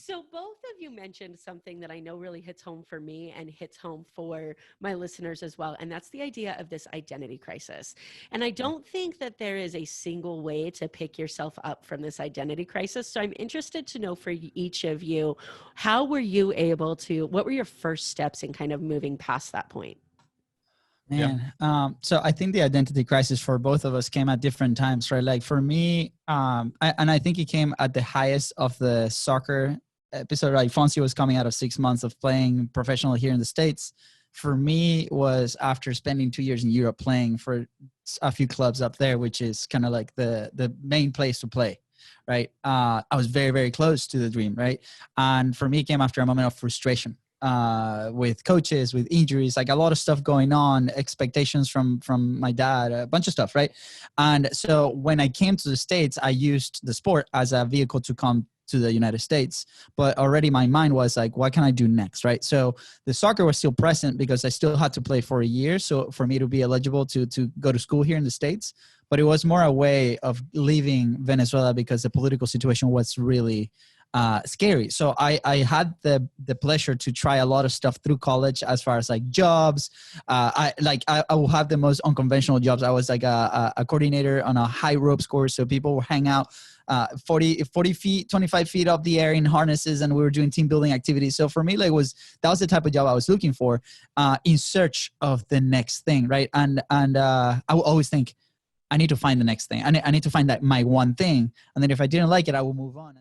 So both of you mentioned something that I know really hits home for me and hits home for my listeners as well. And that's the idea of this identity crisis. And I don't think that there is a single way to pick yourself up from this identity crisis. So I'm interested to know for each of you, how were you able to, what were your first steps in kind of moving past that point? Man, so I think the identity crisis for both of us came at different times, right? Like for me, and I think it came at the highest of the soccer episode. Like Fonzie was coming out of 6 months of playing professional here in the States. For me, was after spending 2 years in Europe playing for a few clubs up there, which is kind of like the main place to play, right? I was very, very close to the dream, right? And for me, it came after a moment of frustration. With coaches, with injuries, like a lot of stuff going on, expectations from my dad, a bunch of stuff, right? And so when I came to the States, I used the sport as a vehicle to come to the United States, but already my mind was like, what can I do next, right? So the soccer was still present because I still had to play for a year, so for me to be eligible to go to school here in the States. But it was more a way of leaving Venezuela because the political situation was really scary. So I had the pleasure to try a lot of stuff through college as far as like jobs. I will have the most unconventional jobs. I was like a coordinator on a high ropes course. So people would hang out 40 feet, 25 feet up the air in harnesses, and we were doing team building activities. So for me, like that was the type of job I was looking for, in search of the next thing. Right. And I will always think, I need to find the next thing. I need to find that my one thing. And then if I didn't like it, I will move on.